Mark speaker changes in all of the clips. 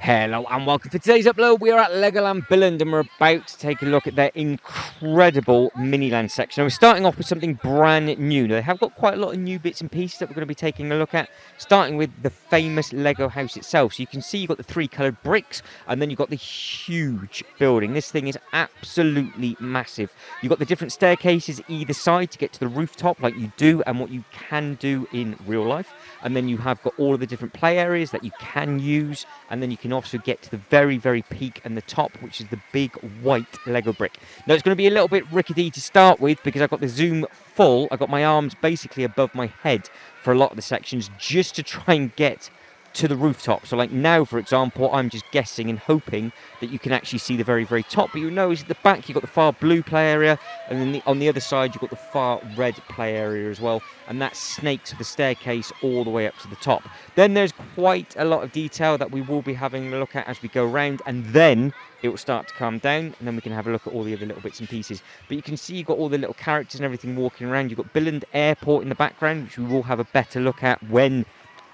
Speaker 1: Hello and welcome to today's upload. We are at LEGOLAND Billund and we're about to take a look at their incredible Miniland section. Now, we're starting off with something brand new. Now, they have got quite a lot of new bits and pieces that we're going to be taking a look at, starting with the famous Lego house itself. So you can see you've got the three coloured bricks and then you've got the huge building. This thing is absolutely massive. You've got the different staircases either side to get to the rooftop like you do and what you can do in real life. And then you have got all of the different play areas that you can use, and then you can also get to the very peak and the top, which is the big white Lego brick. Now it's going to be a little bit rickety to start with because I've got the zoom full. I've got my arms basically above my head for a lot of the sections just to try and get to the rooftop. So like now, for example, I'm just guessing and hoping that you can actually see the very top, but you know is at the back you've got the far blue play area, and then on the other side you've got the far red play area as well, and that snakes the staircase all the way up to the top. Then there's quite a lot of detail that we will be having a look at as we go around, and then it will start to calm down, and then we can have a look at all the other little bits and pieces. But you can see you've got all the little characters and everything walking around. You've got Billund Airport in the background, which we will have a better look at when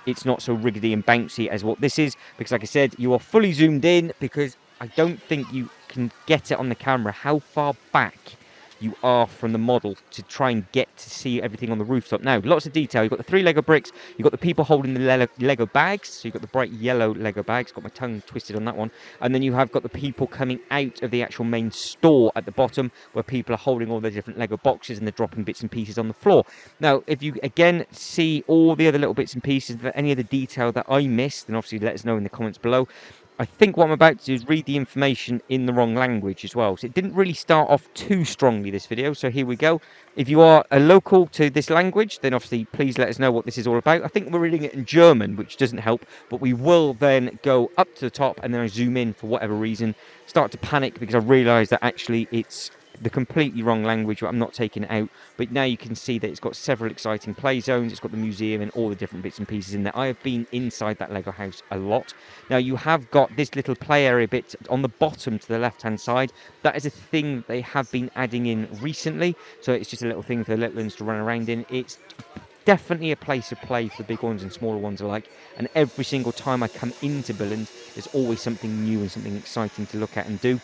Speaker 1: it's not so riggedy and bouncy as what this is, because like I said, you are fully zoomed in, because I don't think you can get it on the camera how far back you are from the model to try and get to see everything on the rooftop. Now, lots of detail. You've got the three Lego bricks, you've got the people holding the Lego bags, so you've got the bright yellow Lego bags, got my tongue twisted on that one, and then you have got the people coming out of the actual main store at the bottom, where people are holding all the different Lego boxes and they're dropping bits and pieces on the floor. Now, if you again see all the other little bits and pieces, any other detail that I missed, then obviously let us know in the comments below. I think what I'm about to do is read the information in the wrong language as well. So it didn't really start off too strongly, this video. So here we go. If you are a local to this language, then obviously please let us know what this is all about. I think we're reading it in German, which doesn't help. But we will then go up to the top and then I zoom in for whatever reason. Start to panic because I realise that actually it's the completely wrong language, but I'm not taking it out. But now you can see that it's got several exciting play zones, it's got the museum and all the different bits and pieces in there. I have been inside that Lego house a lot. Now you have got this little play area bit on the bottom to the left hand side. That is a thing they have been adding in recently, so it's just a little thing for the little ones to run around in. It's definitely a place of play for the big ones and smaller ones alike, and every single time I come into Billund there's always something new and something exciting to look at and do.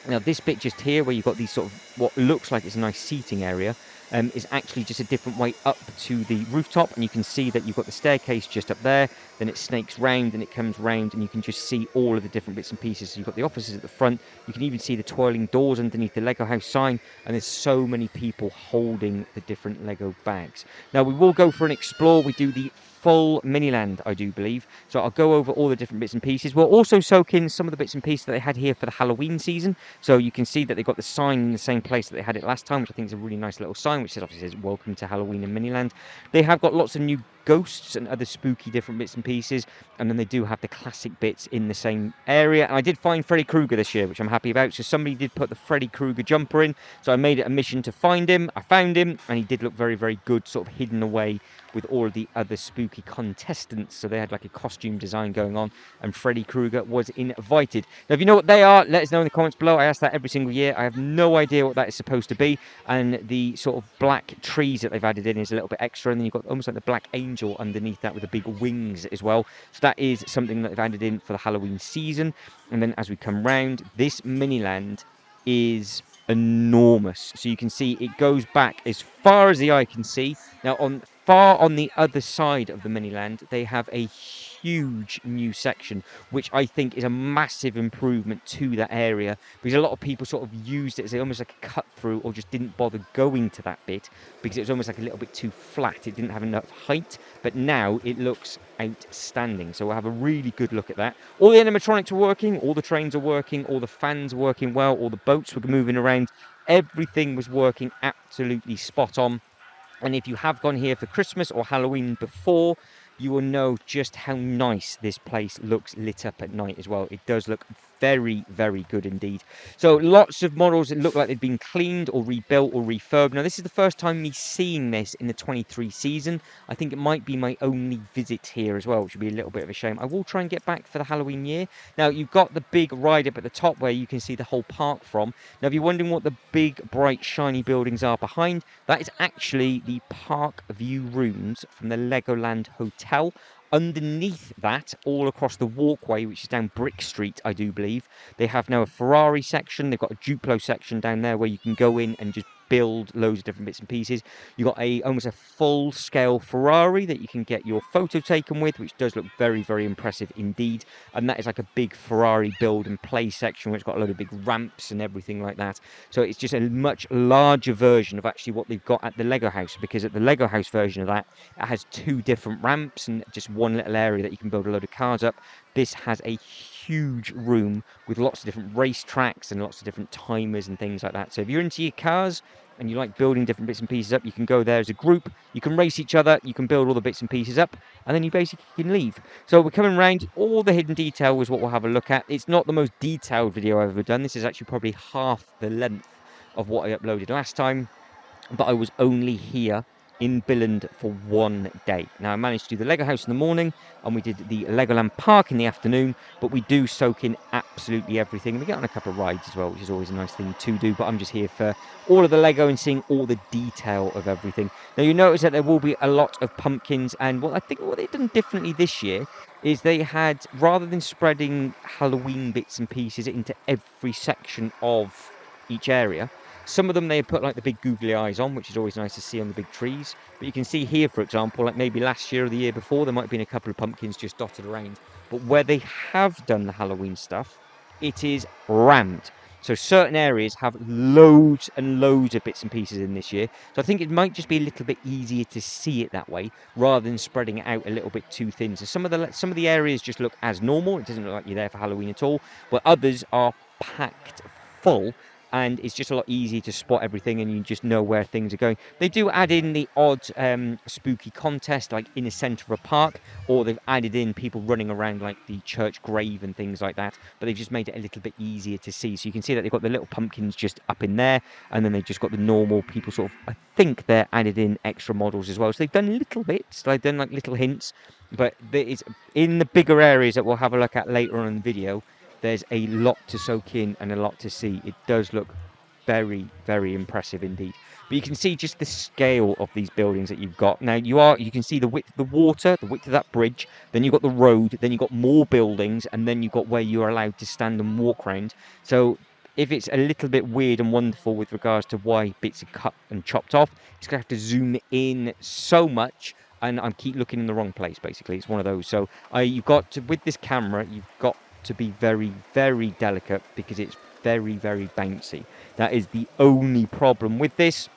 Speaker 1: Now this bit just here where you've got these sort of what looks like it's a nice seating area is actually just a different way up to the rooftop, and you can see that you've got the staircase just up there, then it snakes round and it comes round and you can just see all of the different bits and pieces. So you've got the offices at the front, you can even see the twirling doors underneath the Lego house sign, and there's so many people holding the different Lego bags. Now we will go for an explore. We do the full Miniland, I do believe, so I'll go over all the different bits and pieces. We'll also soak in some of the bits and pieces that they had here for the Halloween season, so you can see that they got the sign in the same place that they had it last time, which I think is a really nice little sign, which says, obviously says welcome to Halloween in Miniland. They have got lots of new ghosts and other spooky different bits and pieces, and then they do have the classic bits in the same area. And I did find Freddy Krueger this year, which I'm happy about. So somebody did put the Freddy Krueger jumper in, so I made it a mission to find him. I found him and he did look very good, sort of hidden away with all of the other spooky contestants. So they had like a costume design going on, and Freddy Krueger was invited. Now if you know what they are, let us know in the comments below. I ask that every single year. I have no idea what that is supposed to be, and the sort of black trees that they've added in is a little bit extra, and then you've got almost like the black angel underneath that with the big wings as well. So that is something that they've added in for the Halloween season. And then as we come round, this Miniland is enormous, so you can see it goes back as far as the eye can see. Now far on the other side of the Miniland they have a huge new section, which I think is a massive improvement to that area, because a lot of people sort of used it as almost like a cut through, or just didn't bother going to that bit because it was almost like a little bit too flat. It didn't have enough height, but now it looks outstanding. So we'll have a really good look at that. All the animatronics are working, all the trains are working, all the fans are working well, all the boats were moving around. Everything was working absolutely spot on. And if you have gone here for Christmas or Halloween before, you will know just how nice this place looks lit up at night as well. It does look very good indeed. So lots of models that look like they've been cleaned or rebuilt or refurbed. Now this is the first time me seeing this in the 23 season. I think it might be my only visit here as well, which would be a little bit of a shame. I will try and get back for the Halloween year. Now you've got the big ride up at the top where you can see the whole park from. Now if you're wondering what the big bright shiny buildings are behind, that is actually the park view rooms from the Legoland Hotel. underneath that, all across the walkway, which is down Brick Street, I do believe, they have now a Ferrari section. They've got a Duplo section down there where you can go in and just build loads of different bits and pieces. You've got almost a full-scale Ferrari that you can get your photo taken with, which does look very, very impressive indeed. And that is like a big Ferrari build and play section, which has got a load of big ramps and everything like that. So it's just a much larger version of actually what they've got at the Lego house, because at the Lego house version of that, it has 2 different ramps and just one little area that you can build a load of cars up. This has a huge room with lots of different race tracks and lots of different timers and things like that. So if you're into your cars and you like building different bits and pieces up, you can go there as a group, you can race each other, you can build all the bits and pieces up, and then you basically can leave. So we're coming around, all the hidden detail is what we'll have a look at. It's not the most detailed video I've ever done. This is actually probably half the length of what I uploaded last time, but I was only here in Billund for 1 day. Now, I managed to do the Lego house in the morning, and we did the Legoland Park in the afternoon, but we do soak in absolutely everything. And we get on a couple of rides as well, which is always a nice thing to do, but I'm just here for all of the Lego and seeing all the detail of everything. Now, you notice that there will be a lot of pumpkins, and I think what they've done differently this year is they had, rather than spreading Halloween bits and pieces into every section of each area, some of them they put like the big googly eyes on, which is always nice to see on the big trees. But you can see here, for example, like maybe last year or the year before, there might have been a couple of pumpkins just dotted around. But where they have done the Halloween stuff, it is rammed. So certain areas have loads and loads of bits and pieces in this year. So I think it might just be a little bit easier to see it that way, rather than spreading it out a little bit too thin. So some of the areas just look as normal. It doesn't look like you're there for Halloween at all. But others are packed full, and it's just a lot easier to spot everything, and you just know where things are going. They do add in the odd spooky contest, like in the centre of a park, or they've added in people running around like the church grave and things like that, but they've just made it a little bit easier to see. So you can see that they've got the little pumpkins just up in there, and then they've just got the normal people sort of, I think they're added in extra models as well. So they've done little bits, they've done like little hints, but it's in the bigger areas that we'll have a look at later on in the video. There's a lot to soak in and a lot to see. It does look very, very impressive indeed. But you can see just the scale of these buildings that you've got. Now you can see the width of the water, the width of that bridge, then you've got the road, then you've got more buildings, and then you've got where you're allowed to stand and walk around. So if it's a little bit weird and wonderful with regards to why bits are cut and chopped off, it's going to have to zoom in so much, and I keep looking in the wrong place, basically. It's one of those. So you've got to, with this camera, you've got to be very, very delicate, because it's very, very bouncy. That is the only problem with this.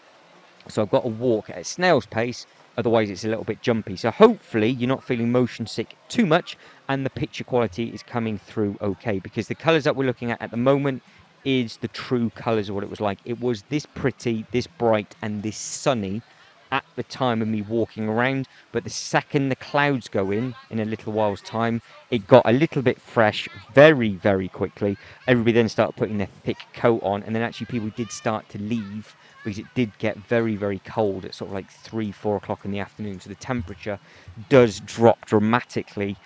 Speaker 1: So I've got to walk at a snail's pace, otherwise it's a little bit jumpy. So hopefully you're not feeling motion sick too much, and the picture quality is coming through okay, because the colours that we're looking at the moment is the true colours of what it was like. It was this pretty, this bright, and this sunny at the time of me walking around, but the second the clouds go in a little while's time, it got a little bit fresh very, very quickly. Everybody then started putting their thick coat on, and then actually people did start to leave, because it did get very, very cold at sort of like 3-4 o'clock in the afternoon. So the temperature does drop dramatically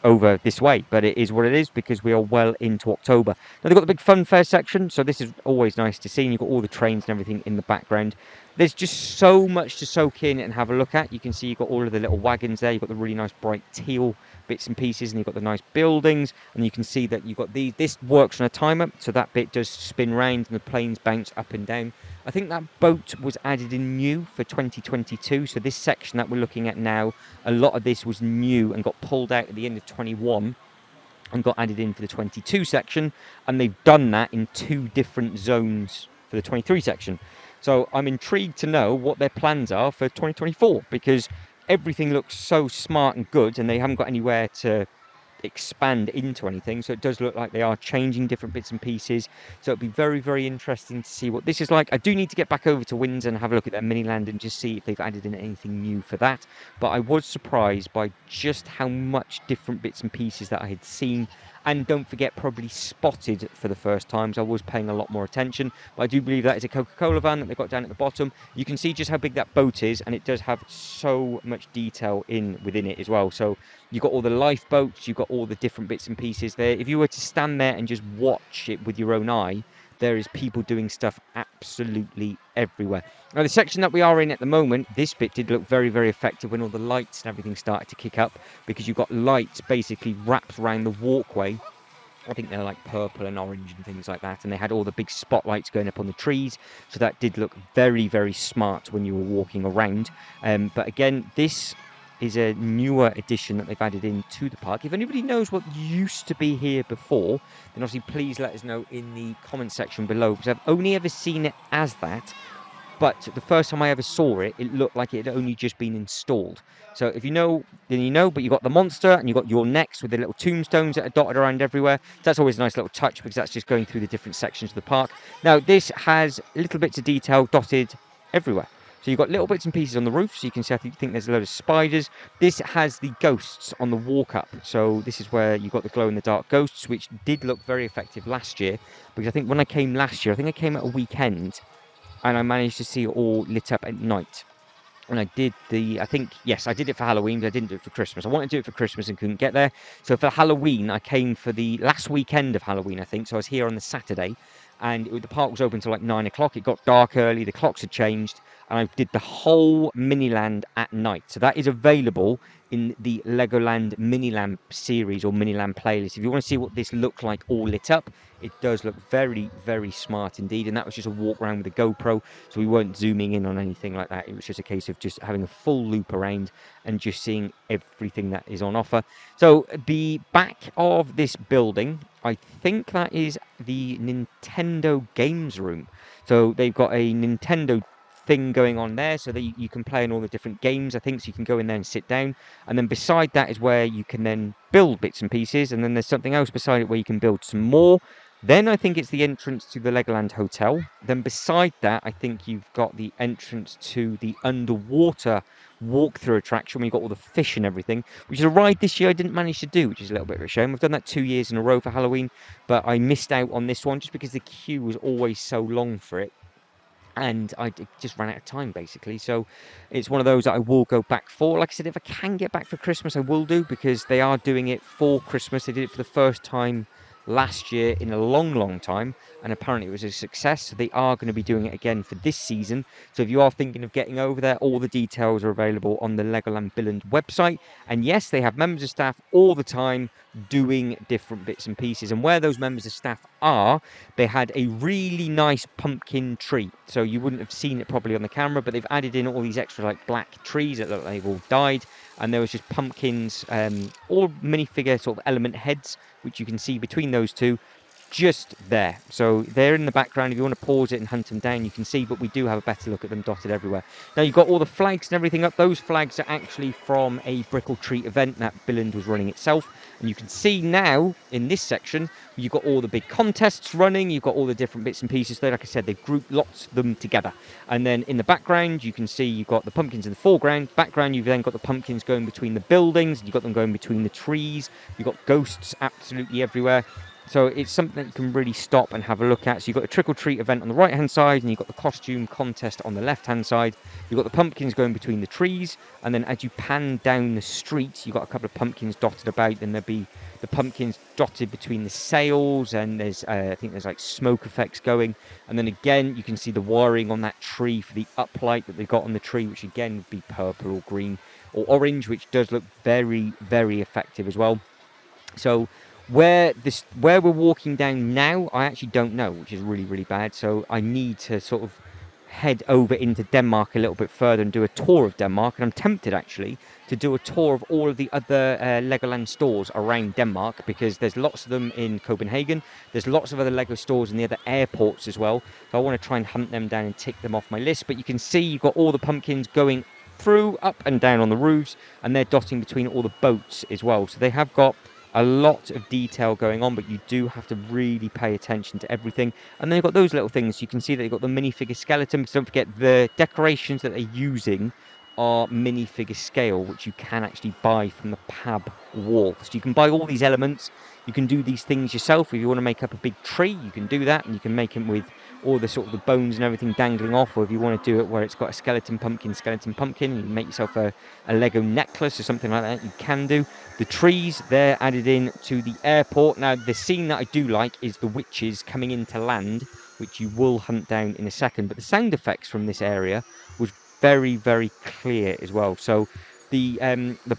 Speaker 1: over this way, but it is what it is, because we are well into October. Now they've got the big fun fair section, so this is always nice to see, and you've got all the trains and everything in the background. There's just so much to soak in and have a look at. You can see you've got all of the little wagons there, you've got the really nice bright teal bits and pieces, and you've got the nice buildings, and you can see that you've got this works on a timer, so that bit does spin round and the planes bounce up and down. I think that boat was added in new for 2022, so this section that we're looking at now, a lot of this was new and got pulled out at the end of 21 and got added in for the 22 section, and they've done that in 2 different zones for the 23 section. So I'm intrigued to know what their plans are for 2024, because everything looks so smart and good, and they haven't got anywhere to expand into anything. So it does look like they are changing different bits and pieces. So it'll be very, very interesting to see what this is like. I do need to get back over to Windsor and have a look at their Miniland and just see if they've added in anything new for that. But I was surprised by just how much different bits and pieces that I had seen, and don't forget, probably spotted for the first time. So I was paying a lot more attention. But I do believe that is a Coca-Cola van that they've got down at the bottom. You can see just how big that boat is, and it does have so much detail within it as well. So you've got all the lifeboats, you've got all the different bits and pieces there. If you were to stand there and just watch it with your own eye, there is people doing stuff absolutely everywhere. Now, the section that we are in at the moment, this bit did look very, very effective when all the lights and everything started to kick up, because you've got lights basically wrapped around the walkway. I think they're like purple and orange and things like that, and they had all the big spotlights going up on the trees, so that did look very, very smart when you were walking around. But again, this is a newer addition that they've added into the park. If anybody knows what used to be here before, then obviously please let us know in the comment section below, because I've only ever seen it as that. But the first time I ever saw it, it looked like it had only just been installed. So if you know, then you know, but you've got the monster and you've got your next with the little tombstones that are dotted around everywhere. That's always a nice little touch, because that's just going through the different sections of the park. Now, this has little bits of detail dotted everywhere. So you've got little bits and pieces on the roof, so you can see, I think there's a load of spiders. This has the ghosts on the walk up. So this is where you've got the glow in the dark ghosts, which did look very effective last year. Because I think when I came last year, I think I came at a weekend, and I managed to see it all lit up at night. And I did I think, yes, I did it for Halloween, but I didn't do it for Christmas. I wanted to do it for Christmas and couldn't get there. So for Halloween, I came for the last weekend of Halloween, I think. So I was here on the Saturday, and the park was open till like 9 o'clock. It got dark early, the clocks had changed, and I did the whole Miniland at night. So that is available in the Legoland Miniland series or Miniland playlist. If you want to see what this looks like all lit up, it does look very, very smart indeed. And that was just a walk around with a GoPro, so we weren't zooming in on anything like that. It was just a case of just having a full loop around and just seeing everything that is on offer. So the back of this building, I think that is the Nintendo games room. So they've got a Nintendo thing going on there, so that you can play in all the different games, I think. So you can go in there and sit down, and then beside that is where you can then build bits and pieces, and then there's something else beside it where you can build some more. Then I think it's the entrance to the Legoland Hotel. Then beside that, I think you've got the entrance to the underwater walkthrough attraction where you've got all the fish and everything, which is a ride this year I didn't manage to do, which is a little bit of a shame. I've done that 2 years in a row for Halloween, but I missed out on this one just because the queue was always so long for it. And I just ran out of time, basically. So it's one of those that I will go back for. Like I said, if I can get back for Christmas, I will do, because they are doing it for Christmas. They did it for the first time last year in a long, long time, and apparently it was a success. So they are going to be doing it again for this season. So if you are thinking of getting over there, all the details are available on the Legoland Billund website. And yes, they have members of staff all the time doing different bits and pieces. And where those members of staff are, they had a really nice pumpkin tree. So you wouldn't have seen it properly on the camera, but they've added in all these extra like black trees that look like they've all died. And there was just pumpkins, all minifigure sort of element heads, which you can see between those two, just there. So they're in the background. If you want to pause it and hunt them down, you can see, but we do have a better look at them dotted everywhere. Now you've got all the flags and everything up. Those flags are actually from a Brick or Treat event that Billund was running itself. And you can see now in this section, you've got all the big contests running. You've got all the different bits and pieces there. Like I said, they've grouped lots of them together. And then in the background, you can see you've got the pumpkins in the foreground. Background, you've then got the pumpkins going between the buildings. You've got them going between the trees. You've got ghosts absolutely everywhere. So it's something that you can really stop and have a look at. So you've got a trick-or-treat event on the right-hand side, and you've got the costume contest on the left-hand side. You've got the pumpkins going between the trees, and then as you pan down the street, you've got a couple of pumpkins dotted about, and there'll be the pumpkins dotted between the sails, and there's I think there's like smoke effects going. And then again, you can see the wiring on that tree for the uplight that they've got on the tree, which again would be purple or green or orange, which does look very, very effective as well. So where we're walking down now, I actually don't know, which is really, really bad. So I need to sort of head over into Denmark a little bit further and do a tour of Denmark. And I'm tempted actually to do a tour of all of the other Legoland stores around Denmark, because there's lots of them in Copenhagen. There's lots of other Lego stores in the other airports as well. So I want to try and hunt them down and tick them off my list. But you can see you've got all the pumpkins going through, up and down on the roofs, and they're dotting between all the boats as well. So they have got a lot of detail going on, but you do have to really pay attention to everything. And then you've got those little things. You can see that you've got the minifigure skeleton, but don't forget the decorations that they're using are minifigure scale, which you can actually buy from the pab wall. So you can buy all these elements. You can do these things yourself. If you want to make up a big tree, you can do that, and you can make them with all the sort of the bones and everything dangling off. Or if you want to do it where it's got a skeleton pumpkin, and you make yourself a Lego necklace or something like that, you can do. The trees, they're added in to the airport. Now, the scene that I do like is the witches coming into land which you will hunt down in a second. But the sound effects from this area was very, very clear as well. So the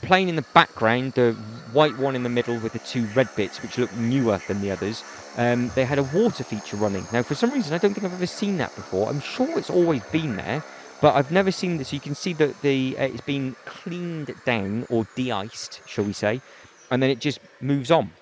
Speaker 1: plane in the background, the white one in the middle with the two red bits, which look newer than the others, they had a water feature running. Now, for some reason, I don't think I've ever seen that before. I'm sure it's always been there, but I've never seen this. So you can see that it's been cleaned down or de-iced, shall we say, and then it just moves on.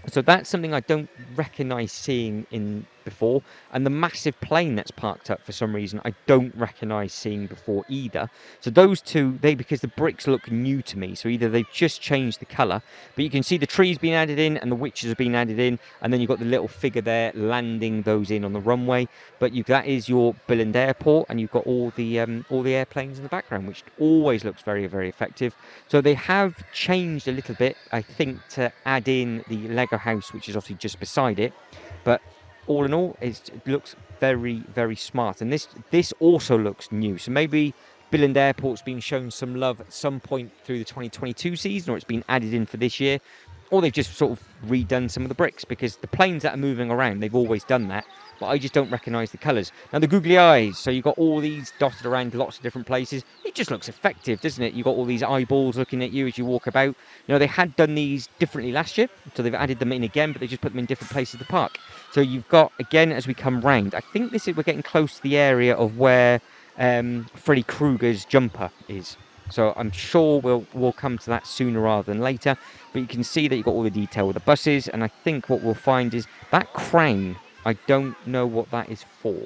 Speaker 1: So that's something I don't recognise seeing in before. And the massive plane that's parked up for some reason, I don't recognise seeing before either. So those two, because the bricks look new to me, so either they've just changed the colour, but you can see the trees being added in and the witches have been added in, and then you've got the little figure there landing those in on the runway. But that is your Billund airport, and you've got all the airplanes in the background, which always looks very, very effective. So they have changed a little bit, I think, to add in the Lego house, which is obviously just beside it. But all in all, it looks very, very smart. And this also looks new. So maybe Billund Airport's been shown some love at some point through the 2022 season, or it's been added in for this year. Or they've just sort of redone some of the bricks, because the planes that are moving around, they've always done that, but I just don't recognise the colours. Now, the googly eyes, so you've got all these dotted around lots of different places. It just looks effective, doesn't it? You've got all these eyeballs looking at you as you walk about. They had done these differently last year, so they've added them in again, but they just put them in different places of the park. So you've got, again, as we come round, I think we're getting close to the area of where Freddy Krueger's jumper is. So I'm sure we'll come to that sooner rather than later. But you can see that you've got all the detail with the buses, and I think what we'll find is that crown, I don't know what that is for.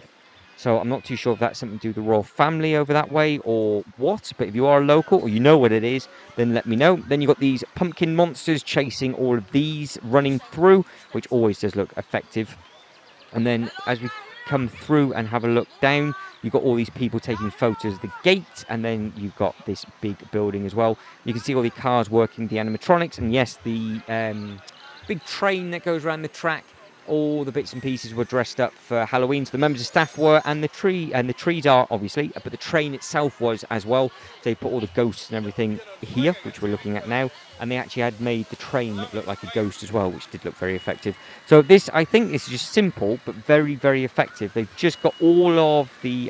Speaker 1: So I'm not too sure if that's something to do with the royal family over that way or what. But if you are local or you know what it is, then let me know. Then you've got these pumpkin monsters chasing all of these running through, which always does look effective. And then as we come through and have a look down, you've got all these people taking photos of the gate, and then you've got this big building as well. You can see all the cars working, the animatronics, and yes, the big train that goes around the track. All the bits and pieces were dressed up for Halloween, so the members of staff were, and the trees are obviously, but the train itself was as well. They put all the ghosts and everything here, which we're looking at now, and they actually had made the train look like a ghost as well, which did look very effective. So I think this is just simple, but very, very effective. They've just got all of the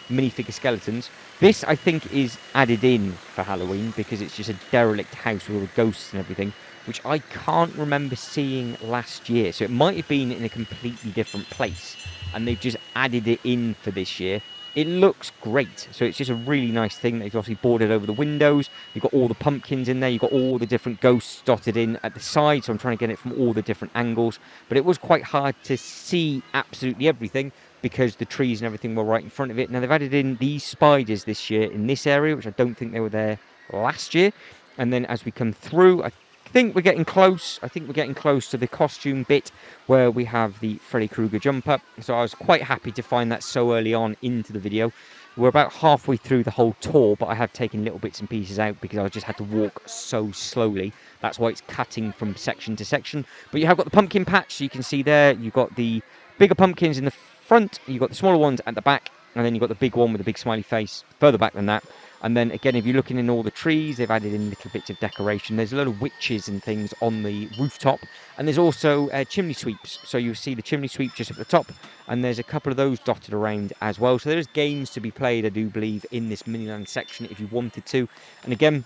Speaker 1: minifigure skeletons. This, I think, is added in for Halloween, because it's just a derelict house with all the ghosts and everything, which I can't remember seeing last year. So it might have been in a completely different place, and they've just added it in for this year. It looks great. So it's just a really nice thing. They've obviously boarded over the windows. You've got all the pumpkins in there. You've got all the different ghosts dotted in at the side. So I'm trying to get it from all the different angles. But it was quite hard to see absolutely everything, because the trees and everything were right in front of it. Now, they've added in these spiders this year in this area, which I don't think they were there last year. And then as we come through, I think we're getting close. I think we're getting close to the costume bit where we have the Freddy Krueger jumper. So I was quite happy to find that so early on into the video. We're about halfway through the whole tour, but I have taken little bits and pieces out because I just had to walk so slowly. That's why it's cutting from section to section. But you have got the pumpkin patch, so you can see there. You've got the bigger pumpkins in the front. You've got the smaller ones at the back. And then you've got the big one with the big smiley face further back than that. And then again, if you're looking in all the trees, they've added in little bits of decoration. There's a lot of witches and things on the rooftop. And there's also chimney sweeps. So you'll see the chimney sweep just at the top. And there's a couple of those dotted around as well. So there's games to be played, I do believe, in this Miniland section if you wanted to. And again,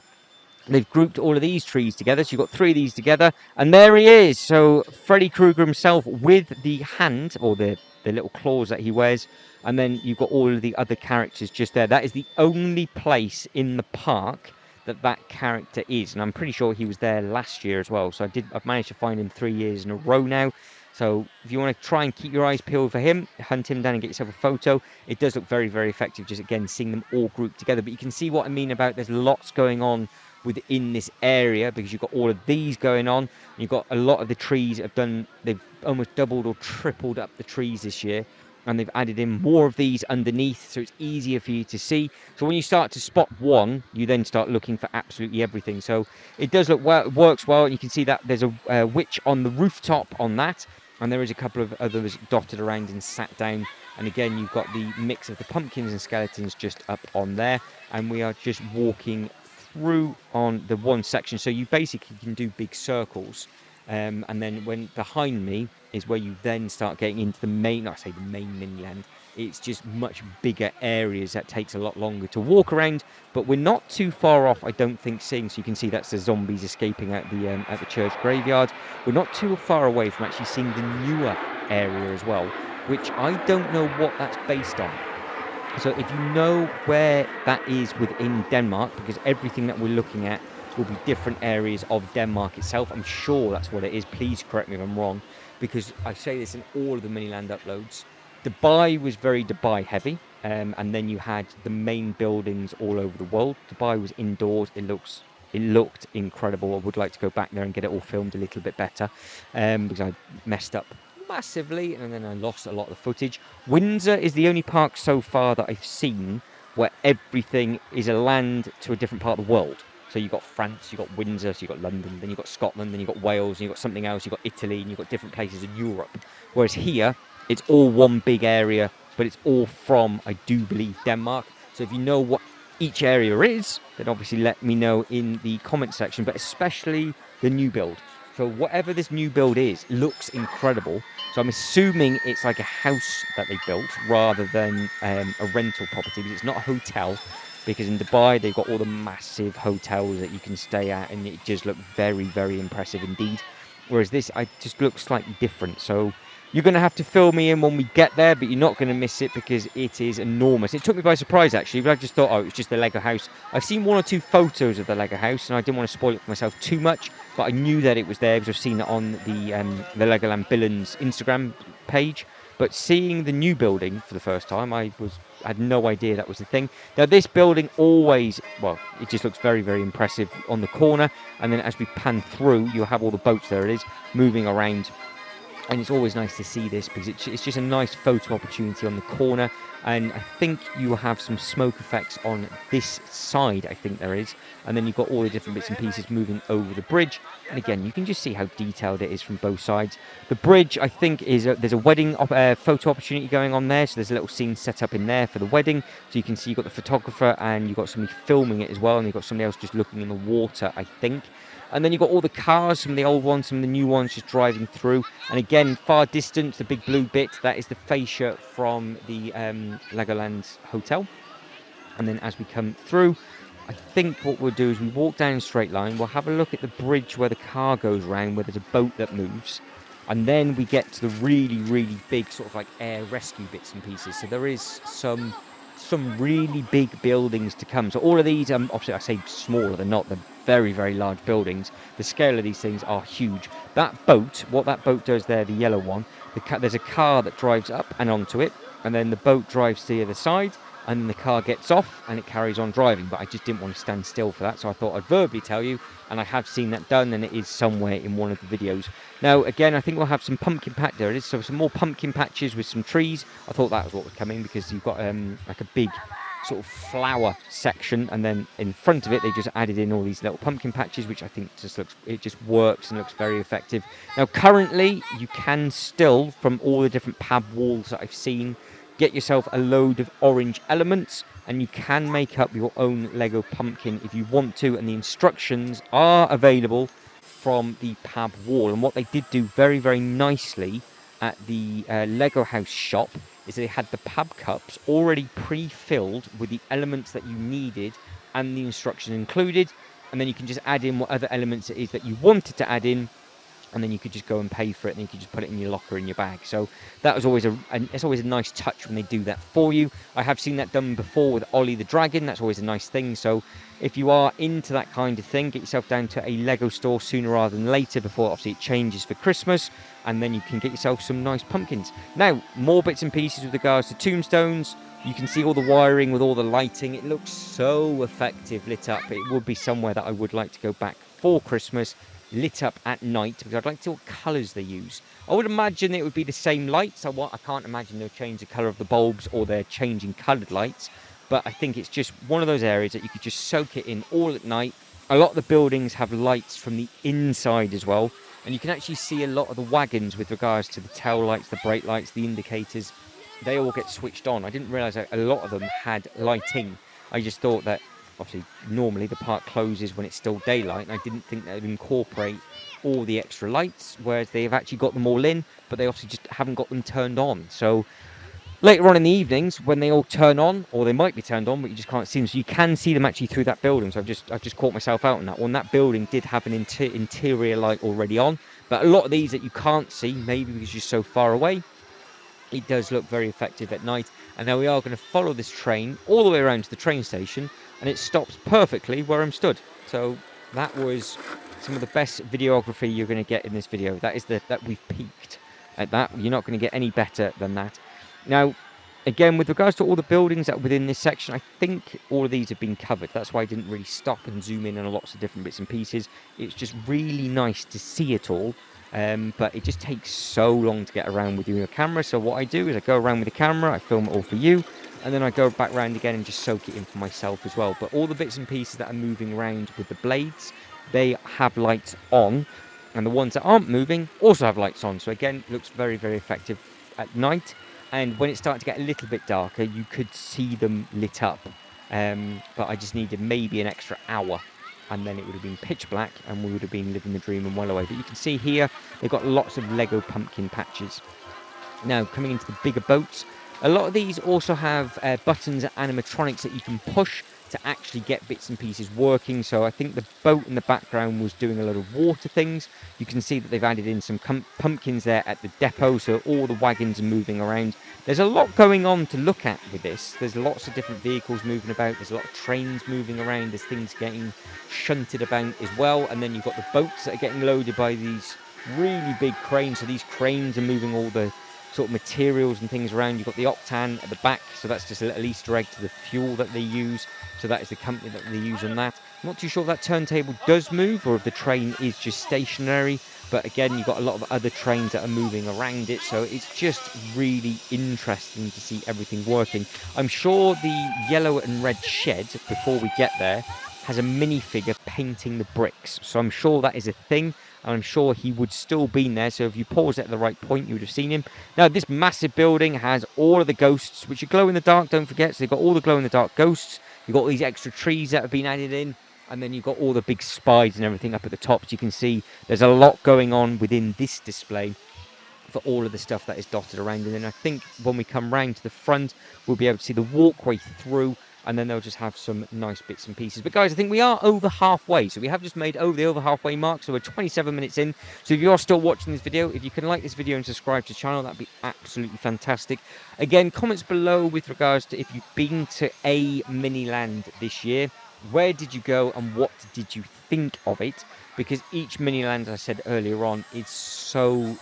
Speaker 1: they've grouped all of these trees together. So you've got 3 of these together. And there he is. So Freddy Krueger himself with the hand, or the little claws that he wears. And then you've got all of the other characters just there. That is the only place in the park that character is. And I'm pretty sure he was there last year as well. So I've managed to find him 3 years in a row now. So if you want to try and keep your eyes peeled for him, hunt him down and get yourself a photo. It does look very, very effective, just again seeing them all grouped together. But you can see what I mean about there's lots going on within this area, because you've got all of these going on. You've got a lot of the trees they've almost doubled or tripled up the trees this year. And they've added in more of these underneath, so it's easier for you to see. So when you start to spot one, you then start looking for absolutely everything. So it does look well, it works well, and you can see that there's a witch on the rooftop on that, and there is a couple of others dotted around and sat down. And again, you've got the mix of the pumpkins and skeletons just up on there, and we are just walking through on the one section. So you basically can do big circles And then when behind me is where you then start getting into the main, I say the main Miniland. It's just much bigger areas that takes a lot longer to walk around, but we're not too far off, I don't think, seeing. So you can see that's the zombies escaping at the church graveyard. We're not too far away from actually seeing the newer area as well, which I don't know what that's based on. So if you know where that is within Denmark, because everything that we're looking at will be different areas of Denmark itself. I'm sure that's what it is. Please correct me if I'm wrong, because I say this in all of the Miniland uploads. Dubai was very Dubai heavy, and then you had the main buildings all over the world. Dubai was indoors. It looked incredible. I would like to go back there and get it all filmed a little bit better, because I messed up massively and then I lost a lot of the footage. Windsor is the only park so far that I've seen where everything is a land to a different part of the world. So you've got France, you've got Windsor, so you've got London, then you've got Scotland, then you've got Wales, and you've got something else, you've got Italy, and you've got different places in Europe. Whereas here, it's all one big area, but it's all from, I do believe, Denmark. So if you know what each area is, then obviously let me know in the comment section, but especially the new build. So whatever this new build is, looks incredible. So I'm assuming it's like a house that they built rather than a rental property, because it's not a hotel. Because in Dubai, they've got all the massive hotels that you can stay at, and it just looks very, very impressive indeed. Whereas this, I just looks slightly different. So you're going to have to fill me in when we get there, but you're not going to miss it because it is enormous. It took me by surprise, actually, but I just thought, oh, it was just the Lego house. I've seen one or two photos of the Lego house, and I didn't want to spoil it for myself too much, but I knew that it was there because I've seen it on the Legoland Billund's Instagram page. But seeing the new building for the first time, I had no idea that was the thing. Now, this building always, well, it just looks very, very impressive on the corner. And then as we pan through, you'll have all the boats, there it is, moving around. And it's always nice to see this because it's just a nice photo opportunity on the corner. And I think you will have some smoke effects on this side, I think there is. And then you've got all the different bits and pieces moving over the bridge. And again, you can just see how detailed it is from both sides. The bridge, I think, is there's a wedding photo opportunity going on there. So there's a little scene set up in there for the wedding. So you can see you've got the photographer and you've got somebody filming it as well. And you've got somebody else just looking in the water, I think. And then you've got all the cars, some of the old ones, some of the new ones just driving through. And again, far distance, the big blue bit, that is the fascia from the Legoland Hotel. And then as we come through, I think what we'll do is we walk down a straight line. We'll have a look at the bridge where the car goes round, where there's a boat that moves. And then we get to the really, really big sort of like air rescue bits and pieces. So there is some really big buildings to come. So all of these, obviously I say smaller, they're not, they're very, very large buildings. The scale of these things are huge. That boat, what that boat does there, the yellow one, there's a car that drives up and onto it, and then the boat drives to the other side, and then the car gets off and it carries on driving. But I just didn't want to stand still for that, so I thought I'd verbally tell you, and I have seen that done, and it is somewhere in one of the videos. Now again, I think we'll have some pumpkin patch, there it is, so some more pumpkin patches with some trees. I thought that was what was coming because you've got like a big sort of flower section, and then in front of it they just added in all these little pumpkin patches, which I think just works and looks very effective. Now currently you can still, from all the different pab walls that I've seen, get yourself a load of orange elements, and you can make up your own Lego pumpkin if you want to, and the instructions are available from the pab wall. And what they did do very, very nicely at the Lego house shop is they had the pab cups already pre-filled with the elements that you needed and the instructions included, and then you can just add in what other elements it is that you wanted to add in, and then you could just go and pay for it, and you could just put it in your locker in your bag. So that was always it's always a nice touch when they do that for you. I have seen that done before with Ollie the Dragon. That's always a nice thing. So if you are into that kind of thing, get yourself down to a Lego store sooner rather than later, before obviously it changes for Christmas, and then you can get yourself some nice pumpkins. Now, more bits and pieces with regards to tombstones. You can see all the wiring with all the lighting. It looks so effective lit up. It would be somewhere that I would like to go back for Christmas, lit up at night, because I'd like to see what colours they use. I would imagine it would be the same lights. I can't imagine they'll change the colour of the bulbs or they're changing coloured lights, but I think it's just one of those areas that you could just soak it in all at night. A lot of the buildings have lights from the inside as well, and you can actually see a lot of the wagons with regards to the tail lights, the brake lights, the indicators. They all get switched on. I didn't realise that a lot of them had lighting. I just thought that obviously normally the park closes when it's still daylight, and I didn't think they would incorporate all the extra lights, whereas they've actually got them all in, but they obviously just haven't got them turned on. So later on in the evenings, when they all turn on, or they might be turned on, but you just can't see them, so you can see them actually through that building. So I've just caught myself out on that one. That building did have an interior light already on, but a lot of these that you can't see, maybe because you're so far away, it does look very effective at night. And now we are going to follow this train all the way around to the train station, and it stops perfectly where I'm stood. So that was some of the best videography you're going to get in this video. That is that we've peaked at that. You're not going to get any better than that. Now, again, with regards to all the buildings that are within this section, I think all of these have been covered. That's why I didn't really stop and zoom in on lots of different bits and pieces. It's just really nice to see it all. But it just takes so long to get around with your camera. So what I do is I go around with the camera, I film it all for you, and then I go back around again and just soak it in for myself as well. But all the bits and pieces that are moving around with the blades, they have lights on, and the ones that aren't moving also have lights on. So again, it looks very, very effective at night. And when it started to get a little bit darker, you could see them lit up. But I just needed maybe an extra hour, and then it would have been pitch black, and we would have been living the dream and well away. But you can see here, they've got lots of Lego pumpkin patches. Now, coming into the bigger boats, a lot of these also have buttons and animatronics that you can push to actually get bits and pieces working. So I think the boat in the background was doing a lot of water things. You can see that they've added in some pumpkins there at the depot, so all the wagons are moving around. There's a lot going on to look at with this. There's lots of different vehicles moving about. There's a lot of trains moving around. There's things getting shunted about as well. And then you've got the boats that are getting loaded by these really big cranes. So these cranes are moving all the sort of materials and things around. You've got the Octan at the back, so that's just a little Easter egg to the fuel that they use. So that is the company that they use on that. I'm not too sure if that turntable does move or if the train is just stationary, but again, you've got a lot of other trains that are moving around it, so it's just really interesting to see everything working. I'm sure the yellow and red shed, before we get there, has a minifigure painting the bricks, so I'm sure that is a thing. I'm sure he would still be in there, so if you pause at the right point, you would have seen him. Now, this massive building has all of the ghosts, which are glow in the dark, don't forget. So they've got all the glow in the dark ghosts. You've got all these extra trees that have been added in, and then you've got all the big spides and everything up at the top. So you can see there's a lot going on within this display for all of the stuff that is dotted around. And then I think when we come round to the front, we'll be able to see the walkway through, and then they'll just have some nice bits and pieces. But guys, I think we are over halfway, so we have just made over the halfway mark, so we're 27 minutes in. So if you're still watching this video, if you can like this video and subscribe to the channel, that'd be absolutely fantastic. Again, comments below with regards to if you've been to a Miniland this year. Where did you go and what did you think of it? Because each Miniland, as I said earlier on, is so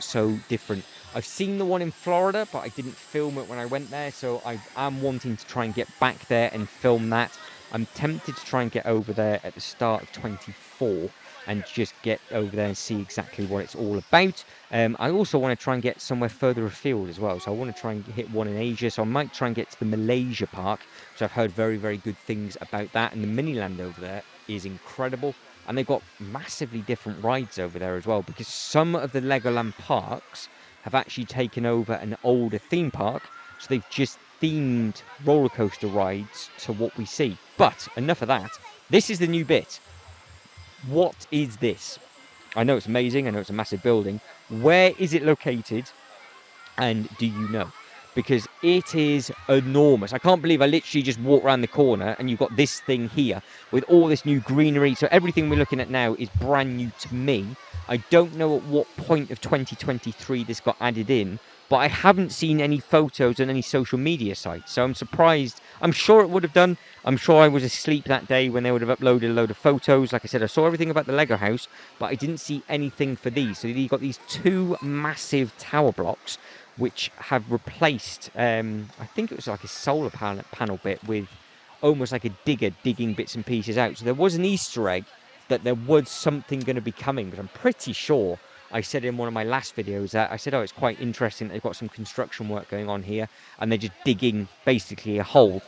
Speaker 1: different. I've seen the one in Florida, but I didn't film it when I went there, so I am wanting to try and get back there and film that. I'm tempted to try and get over there at the start of 24 and just get over there and see exactly what it's all about. I also want to try and get somewhere further afield as well, so I want to try and hit one in Asia, so I might try and get to the Malaysia park, so I've heard very good things about that, and the Miniland over there is incredible. And they've got massively different rides over there as well, because some of the Legoland parks have actually taken over an older theme park, so they've just themed roller coaster rides to what we see. But enough of that. This is the new bit. What is this? I know it's amazing. I know it's a massive building. Where is it located? And do you know? Because it is enormous. I can't believe I literally just walked around the corner and you've got this thing here with all this new greenery. So everything we're looking at now is brand new to me. I don't know at what point of 2023 this got added in, but I haven't seen any photos on any social media sites. So I'm surprised. I'm sure it would have done. I'm sure I was asleep that day when they would have uploaded a load of photos. Like I said, I saw everything about the Lego house, but I didn't see anything for these. So you've got these two massive tower blocks which have replaced, I think it was like a solar panel bit with almost like a digger digging bits and pieces out. So there was an Easter egg that there was something going to be coming, but I'm pretty sure I said in one of my last videos that I said, oh, it's quite interesting that they've got some construction work going on here, and they're just digging basically a hole.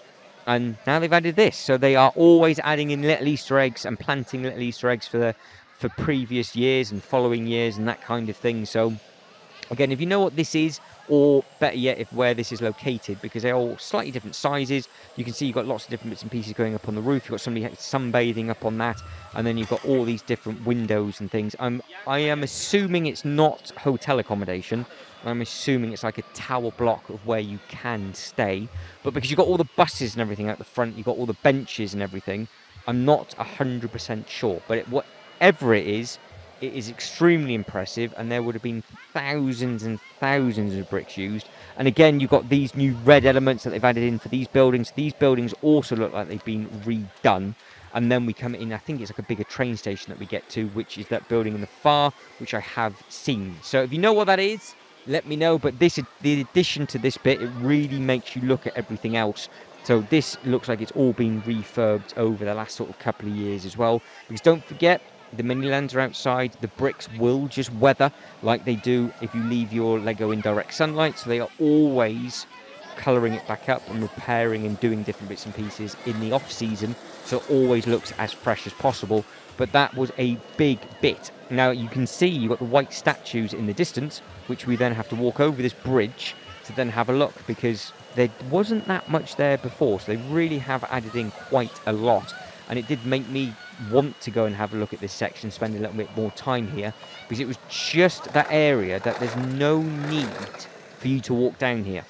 Speaker 1: And now they've added this, so they are always adding in little Easter eggs and planting little Easter eggs for previous years and following years and that kind of thing. So again, if you know what this is, or better yet, if where this is located, because they're all slightly different sizes. You can see you've got lots of different bits and pieces going up on the roof. You've got somebody sunbathing up on that, and then you've got all these different windows and things. I am assuming it's not hotel accommodation. I'm assuming it's like a tower block of where you can stay. But because you've got all the buses and everything out the front, you've got all the benches and everything, I'm not 100% sure. But whatever it is extremely impressive, and there would have been thousands and thousands of bricks used. And again, you've got these new red elements that they've added in for these buildings. These buildings also look like they've been redone. And then we come in, I think it's like a bigger train station that we get to, which is that building in the far, which I have seen. So if you know what that is, let me know. But the addition to this bit, it really makes you look at everything else. So this looks like it's all been refurbed over the last sort of couple of years as well. Because don't forget, the Minilands are outside. The bricks will just weather like they do if you leave your Lego in direct sunlight. So they are always colouring it back up and repairing and doing different bits and pieces in the off season, so it always looks as fresh as possible. But that was a big bit. Now you can see you've got the white statues in the distance, which we then have to walk over this bridge to then have a look, because there wasn't that much there before, so they really have added in quite a lot. And it did make me want to go and have a look at this section, spend a little bit more time here, because it was just that area that there's no need for you to walk down here.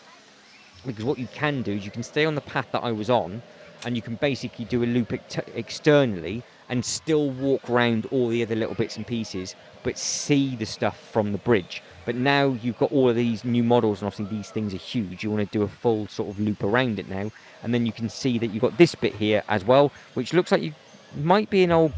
Speaker 1: Because what you can do is you can stay on the path that I was on, and you can basically do a loop externally and still walk around all the other little bits and pieces, but see the stuff from the bridge. But now you've got all of these new models, and obviously these things are huge. You want to do a full sort of loop around it now, and then you can see that you've got this bit here as well, which looks like you might be an old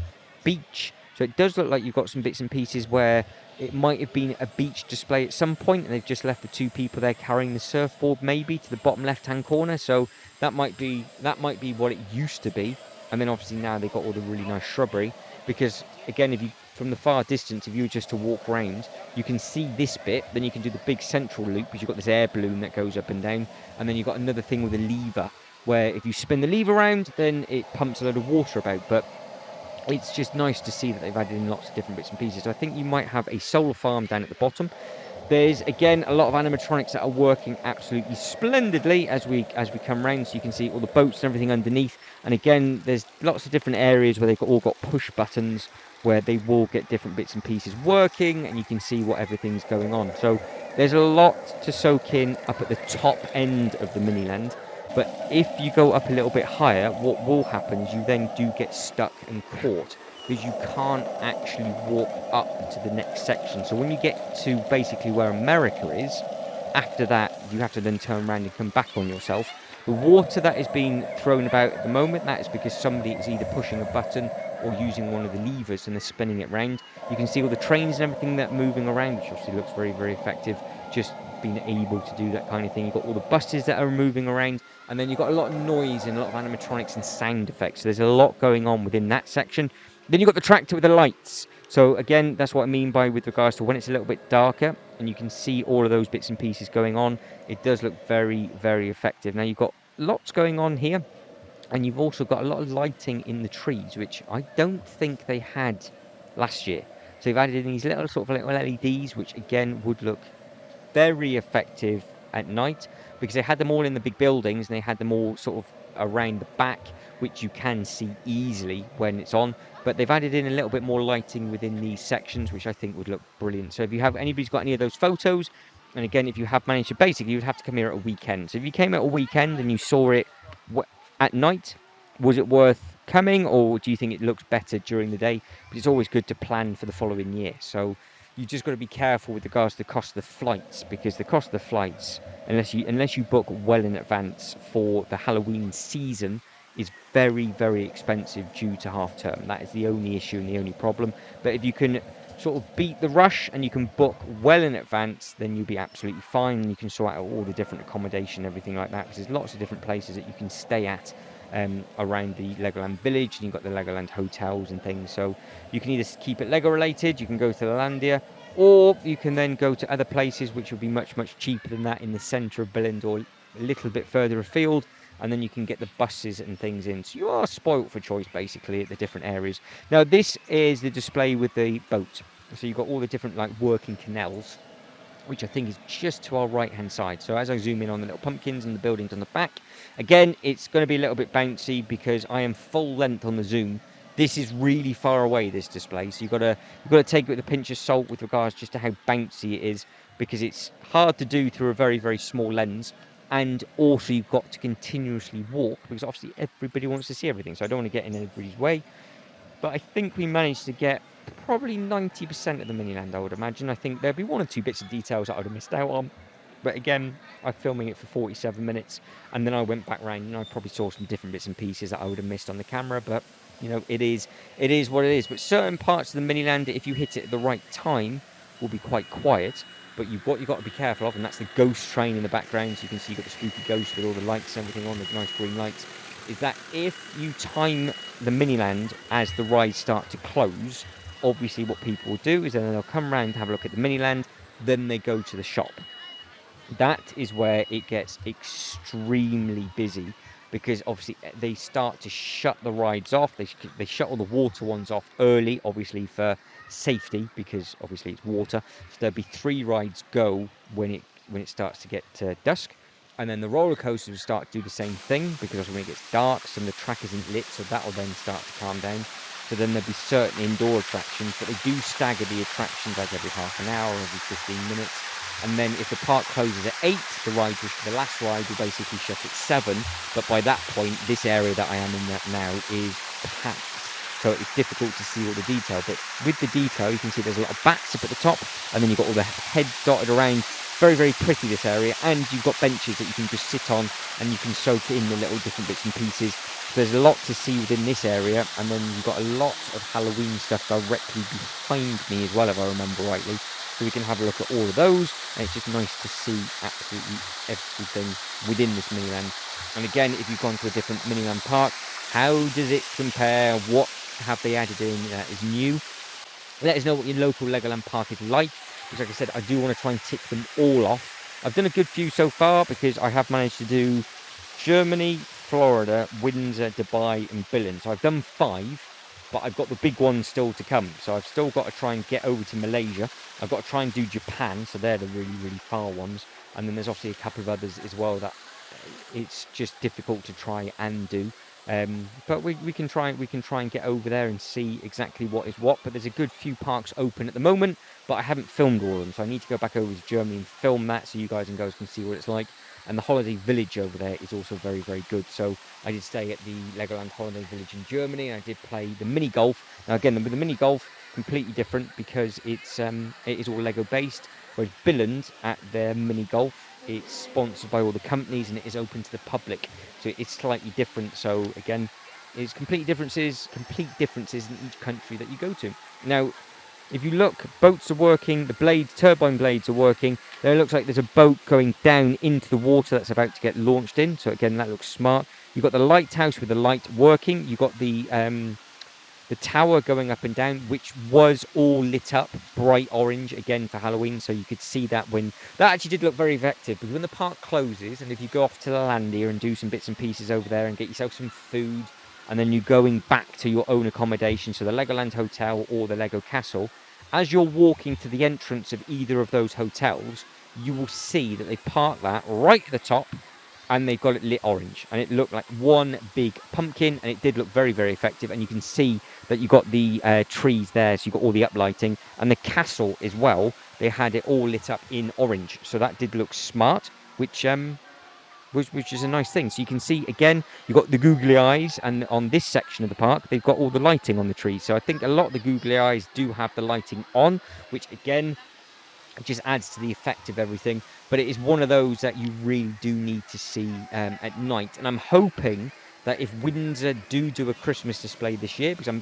Speaker 1: beach. So it does look like you've got some bits and pieces where it might have been a beach display at some point, and they've just left the two people there carrying the surfboard maybe to the bottom left-hand corner. So that might be what it used to be. And then obviously now they've got all the really nice shrubbery, because again, if you from the far distance, if you were just to walk around, you can see this bit, then you can do the big central loop, because you've got this air balloon that goes up and down, and then you've got another thing with a lever, where if you spin the lever around, then it pumps a load of water about. But it's just nice to see that they've added in lots of different bits and pieces. So I think you might have a solar farm down at the bottom. There's again a lot of animatronics that are working absolutely splendidly as we come round, so you can see all the boats and everything underneath. And again, there's lots of different areas where they've all got push buttons where they will get different bits and pieces working, and you can see what everything's going on. So there's a lot to soak in up at the top end of the Miniland. But if you go up a little bit higher, what will happen is you then do get stuck and caught, because you can't actually walk up to the next section. So when you get to basically where America is, after that you have to then turn around and come back on yourself. The water that is being thrown about at the moment, that is because somebody is either pushing a button or using one of the levers and they're spinning it round. You can see all the trains and everything that are moving around, which obviously looks very, very effective, just being able to do that kind of thing. You've got all the buses that are moving around, and then you've got a lot of noise and a lot of animatronics and sound effects. So there's a lot going on within that section. Then you've got the tractor with the lights. So again, that's what I mean by with regards to when it's a little bit darker and you can see all of those bits and pieces going on, it does look very, very effective. Now you've got lots going on here, and you've also got a lot of lighting in the trees, which I don't think they had last year. So you've added in these little sort of little LEDs, which again would look very effective at night, because they had them all in the big buildings and they had them all sort of around the back, which you can see easily when it's on. But they've added in a little bit more lighting within these sections, which I think would look brilliant. So if you have anybody's got any of those photos, and again, if you have managed to, basically you'd have to come here at a weekend. So if you came at a weekend and you saw it at night, was it worth coming, or do you think it looks better during the day? But it's always good to plan for the following year. So you just got to be careful with regards to the cost of the flights, because the cost of the flights, unless you book well in advance for the Halloween season, is very, very expensive due to half term. That is the only issue and the only problem. But if you can sort of beat the rush and you can book well in advance, then you'll be absolutely fine, and you can sort out all the different accommodation and everything like that, because there's lots of different places that you can stay at around the Legoland village, and you've got the Legoland hotels and things. So you can either keep it Lego related, you can go to Landia, or you can then go to other places which will be much, much cheaper than that in the centre of Billund or a little bit further afield, and then you can get the buses and things in. So you are spoilt for choice basically at the different areas. Now this is the display with the boat. So you've got all the different like working canals, which I think is just to our right hand side. So as I zoom in on the little pumpkins and the buildings on the back, again, it's going to be a little bit bouncy because I am full length on the zoom. This is really far away, this display, so you've got to take it with a pinch of salt with regards just to how bouncy it is, because it's hard to do through a very, very small lens. And also you've got to continuously walk because obviously everybody wants to see everything, so I don't want to get in anybody's way. But I think we managed to get probably 90% of the Miniland, I would imagine. I think there'd be one or two bits of details that I would have missed out on. But again, I'm filming it for 47 minutes, and then I went back round and I probably saw some different bits and pieces that I would have missed on the camera. But you know, it is what it is. But certain parts of the Miniland, if you hit it at the right time, will be quite quiet. But what you've got to be careful of, and that's the ghost train in the background. So you can see you've got the spooky ghost with all the lights and everything on, the nice green lights. Is that if you time the Miniland as the rides start to close, obviously what people will do is then they'll come round to have a look at the Miniland, then they go to the shop. That is where it gets extremely busy because obviously they start to shut the rides off. They shut all the water ones off early, obviously for safety, because obviously it's water. So there'll be 3 rides go when it starts to get dusk. And then the roller coasters will start to do the same thing because when it gets dark, some of the track isn't lit, so that will then start to calm down. So then there'll be certain indoor attractions, but they do stagger the attractions like every half an hour, every 15 minutes. And then if the park closes at 8, the last ride will basically shut at 7. But by that point, this area that I am in now is packed. So it's difficult to see all the detail. But with the detail, you can see there's a lot of bats up at the top. And then you've got all the heads dotted around. Very, very pretty, this area. And you've got benches that you can just sit on and you can soak in the little different bits and pieces. So there's a lot to see within this area. And then you've got a lot of Halloween stuff directly behind me as well, if I remember rightly. So we can have a look at all of those, and it's just nice to see absolutely everything within this Miniland. And again, if you've gone to a different Miniland park, how does it compare? What have they added in that is new? Let us know what your local Legoland park is like, because like I said, I do want to try and tick them all off. I've done a good few so far because I have managed to do Germany, Florida, Windsor, Dubai and Billund. So I've done 5. But I've got the big ones still to come. So I've still got to try and get over to Malaysia. I've got to try and do Japan, so they're the really, really far ones. And then there's obviously a couple of others as well that it's just difficult to try and do. But we can try and get over there and see exactly what is what. But there's a good few parks open at the moment, but I haven't filmed all of them. So I need to go back over to Germany and film that so you guys and girls can see what it's like. And the holiday village over there is also very, very good. So I did stay at the Legoland Holiday Village in Germany, and I did play the mini golf. Now again, with the mini golf, completely different because it is all Lego based. Whereas Billund at their mini golf, it's sponsored by all the companies and it is open to the public. So it's slightly different. So again, it's complete differences in each country that you go to. Now, if you look, boats are working, the blades, turbine blades are working. There looks like there's a boat going down into the water that's about to get launched in. So again, that looks smart. You've got the lighthouse with the light working. You've got the tower going up and down, which was all lit up bright orange again for Halloween. So you could see that that actually did look very effective, because when the park closes and if you go off to the land here and do some bits and pieces over there and get yourself some food, and then you're going back to your own accommodation, so the Legoland Hotel or the Lego Castle, as you're walking to the entrance of either of those hotels, you will see that they park that right at the top and they've got it lit orange. And it looked like one big pumpkin, and it did look very, very effective. And you can see that you've got the trees there, so you've got all the uplighting. And the castle as well, they had it all lit up in orange. So that did look smart, which is a nice thing. So you can see, again, you've got the googly eyes, and on this section of the park, they've got all the lighting on the trees. So I think a lot of the googly eyes do have the lighting on, which, again, just adds to the effect of everything. But it is one of those that you really do need to see at night. And I'm hoping that if Windsor do a Christmas display this year, because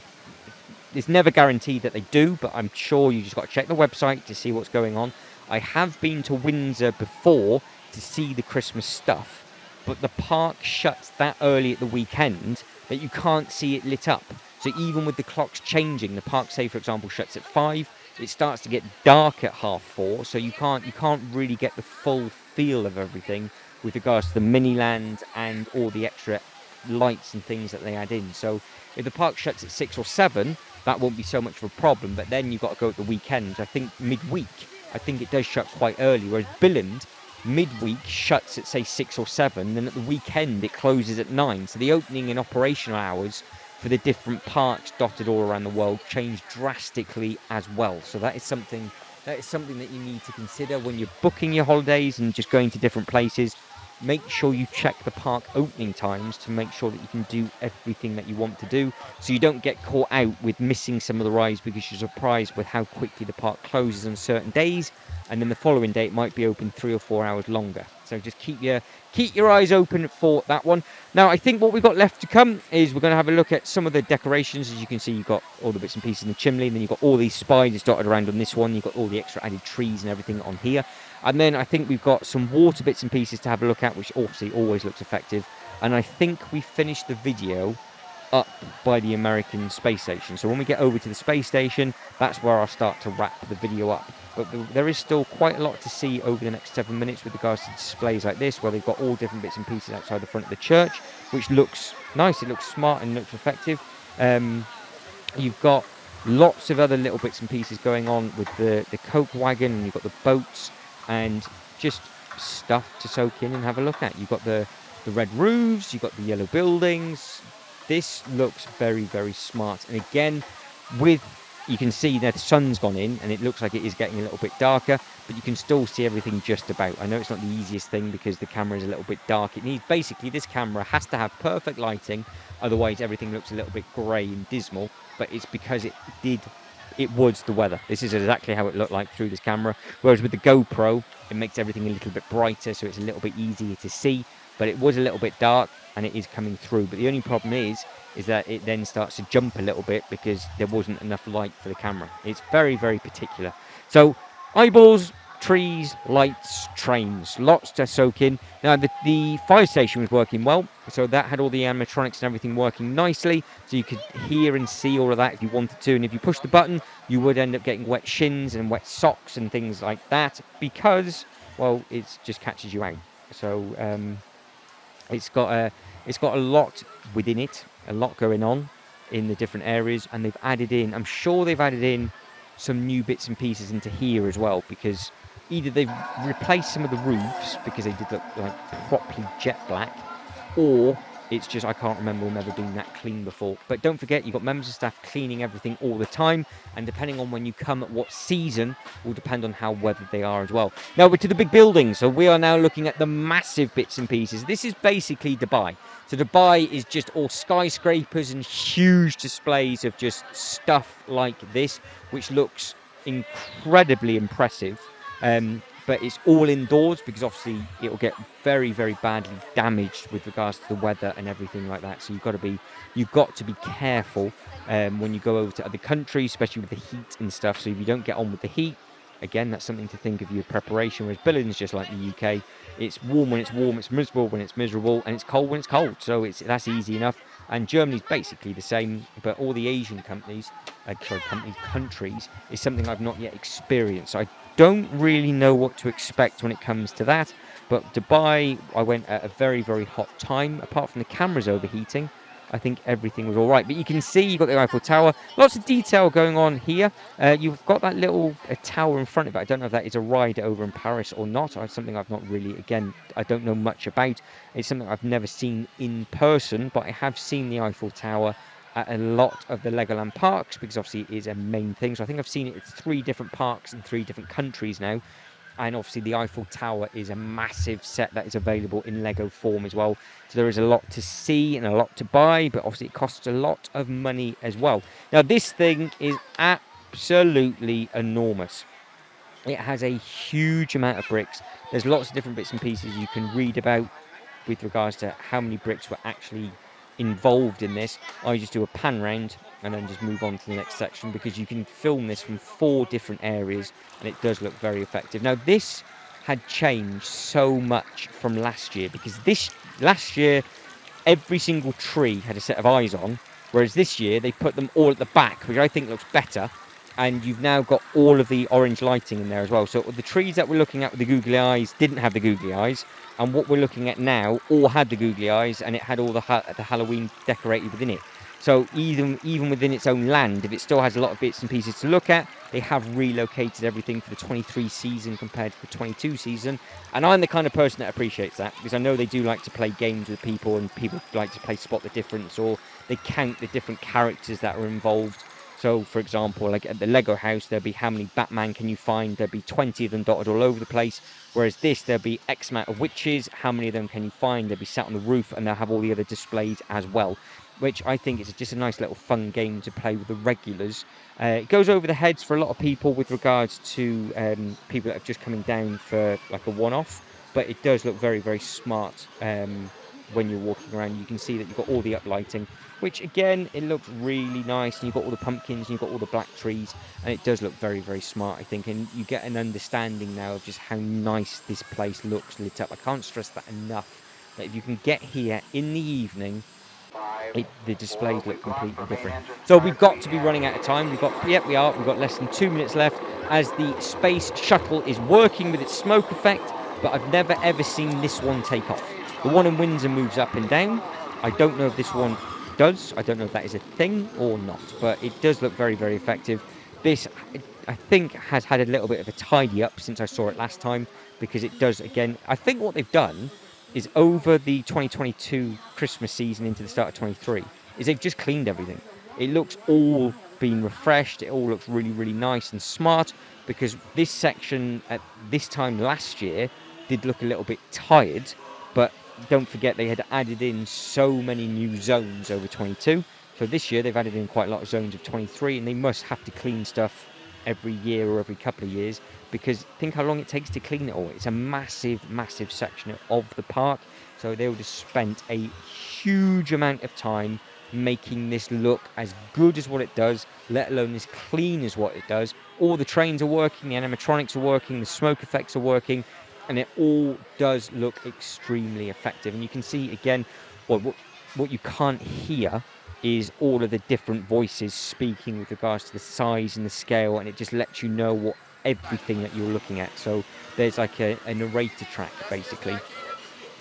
Speaker 1: it's never guaranteed that they do, but I'm sure you just got to check the website to see what's going on. I have been to Windsor before to see the Christmas stuff, but the park shuts that early at the weekend that you can't see it lit up. So even with the clocks changing, the park, say for example, shuts at 5, it starts to get dark at 4:30, so you can't really get the full feel of everything with regards to the Miniland and all the extra lights and things that they add in. So if the park shuts at 6 or 7, that won't be so much of a problem. But then you've got to go at the weekends. I think midweek, I think it does shut quite early, whereas Billund midweek shuts at say 6 or 7, then at the weekend it closes at 9. So the opening and operational hours for the different parks dotted all around the world change drastically as well. So that is something that you need to consider when you're booking your holidays and just going to different places. Make sure you check the park opening times to make sure that you can do everything that you want to do, so you don't get caught out with missing some of the rides because you're surprised with how quickly the park closes on certain days, and then the following day it might be open 3 or 4 hours longer. So just keep your eyes open for that one. Now, I think what we've got left to come is we're going to have a look at some of the decorations. As you can see, you've got all the bits and pieces in the chimney, and then you've got all these spiders dotted around on this one. You've got all the extra added trees and everything on here. And then I think we've got some water bits and pieces to have a look at, which obviously always looks effective. And I think we finished the video up by the American space station. So when we get over to the space station, that's where I'll start to wrap the video up. But there is still quite a lot to see over the next 7 minutes with regards to displays like this, where they've got all different bits and pieces outside the front of the church, which looks nice, it looks smart and looks effective. You've got lots of other little bits and pieces going on with the Coke wagon, and you've got the boats and just stuff to soak in and have a look at. You've got the red roofs, you've got the yellow buildings. This looks very, very smart. And again, you can see that the sun's gone in and it looks like it is getting a little bit darker, but you can still see everything just about. I know it's not the easiest thing because the camera is a little bit dark. It needs, basically, this camera has to have perfect lighting, otherwise everything looks a little bit grey and dismal, but it's because it was the weather. This is exactly how it looked like through this camera, whereas with the GoPro, it makes everything a little bit brighter, so it's a little bit easier to see, but it was a little bit dark and it is coming through. But the only problem is that it then starts to jump a little bit because there wasn't enough light for the camera. It's very, very particular. So eyeballs, trees, lights, trains, lots to soak in. Now the fire station was working well, so that had all the animatronics and everything working nicely, so you could hear and see all of that if you wanted to. And if you push the button, you would end up getting wet shins and wet socks and things like that because, well, it just catches you out. So it's got a lot within it, a lot going on in the different areas, and they've added in, I'm sure they've added in some new bits and pieces into here as well, because either they've replaced some of the roofs because they did look like properly jet black, or it's just, I can't remember them ever being that clean before. But don't forget, you've got members of staff cleaning everything all the time, and depending on when you come at what season will depend on how weathered they are as well. Now we're to the big buildings, so we are now looking at the massive bits and pieces. This is basically Dubai. So Dubai is just all skyscrapers and huge displays of just stuff like this, which looks incredibly impressive. But it's all indoors because obviously it will get very, very badly damaged with regards to the weather and everything like that. So you've got to be careful when you go over to other countries, especially with the heat and stuff. So if you don't get on with the heat, again, that's something to think of your preparation. Whereas Billund is just like the UK. It's warm when it's warm, it's miserable when it's miserable, and it's cold when it's cold. So that's easy enough. And Germany's basically the same, but all the Asian countries is something I've not yet experienced. So I don't really know what to expect when it comes to that. But Dubai, I went at a very, very hot time. Apart from the cameras overheating, I think everything was all right. But you can see you've got the Eiffel Tower. Lots of detail going on here. You've got that little tower in front of it. I don't know if that is a ride over in Paris or not. It's something I've not really, again, I don't know much about. It's something I've never seen in person, but I have seen the Eiffel Tower at a lot of the Legoland parks because obviously it is a main thing. So I think I've seen it at 3 different parks in 3 different countries now. And obviously the Eiffel Tower is a massive set that is available in Lego form as well. So there is a lot to see and a lot to buy, but obviously it costs a lot of money as well. Now this thing is absolutely enormous. It has a huge amount of bricks. There's lots of different bits and pieces you can read about with regards to how many bricks were actually involved in this. I just do a pan round and then just move on to the next section because you can film this from 4 different areas and it does look very effective. Now this had changed so much from last year because last year every single tree had a set of eyes on, whereas this year they put them all at the back, which I think looks better. And you've now got all of the orange lighting in there as well. So the trees that we're looking at with the googly eyes didn't have the googly eyes, and what we're looking at now all had the googly eyes, and it had all the Halloween decorated within it. So even within its own land, if it still has a lot of bits and pieces to look at, they have relocated everything for the 23 season compared to the 22 season. And I'm the kind of person that appreciates that, because I know they do like to play games with people, and people like to play spot the difference, or they count the different characters that are involved. So, for example, like at the Lego house, there'll be how many Batman can you find? There'll be 20 of them dotted all over the place. Whereas this, there'll be X amount of witches. How many of them can you find? They'll be sat on the roof, and they'll have all the other displays as well, which I think is just a nice little fun game to play with the regulars. It goes over the heads for a lot of people with regards to people that are just coming down for like a one-off, but it does look very, very smart when you're walking around. You can see that you've got all the uplighting, which again, it looks really nice, and you've got all the pumpkins, and you've got all the black trees, and it does look very, very smart, I think, and you get an understanding now of just how nice this place looks lit up. I can't stress that enough, that if you can get here in the evening, the displays look completely different. So we've got to be running out of time. We've got less than 2 minutes left as the space shuttle is working with its smoke effect, but I've never ever seen this one take off. The one in Windsor moves up and down. I don't know if this one does. I don't know if that is a thing or not, but it does look very, very effective. This, I think, has had a little bit of a tidy up since I saw it last time, because it does, again, I think what they've done is over the 2022 Christmas season into the start of 23, is they've just cleaned everything. It looks all been refreshed. It all looks really, really nice and smart, because this section at this time last year did look a little bit tired, but don't forget they had added in so many new zones over 22. So this year they've added in quite a lot of zones of 23, and they must have to clean stuff every year or every couple of years, because think how long it takes to clean it all. It's a massive, massive section of the park. So they'll just spent a huge amount of time making this look as good as what it does, let alone as clean as what it does. All the trains are working, the animatronics are working, the smoke effects are working, and it all does look extremely effective. And you can see again, what you can't hear is all of the different voices speaking with regards to the size and the scale, and it just lets you know what everything that you're looking at. So there's like a narrator track basically,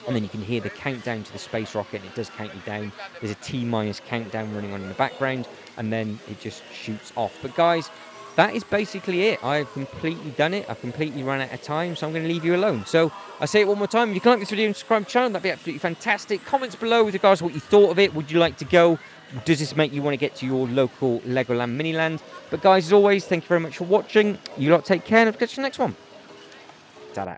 Speaker 1: and then you can hear the countdown to the space rocket, and it does count you down. There's a T-minus countdown running on in the background, and then it just shoots off. But guys, that is basically it. I've completely done it. I've completely run out of time, so I'm going to leave you alone. So I say it one more time. If you can like this video and subscribe to the channel, that'd be absolutely fantastic. Comments below with regards to what you thought of it. Would you like to go? Does this make you want to get to your local Legoland Miniland? But guys, as always, thank you very much for watching. You lot take care, and I'll catch you next one. Ta-da.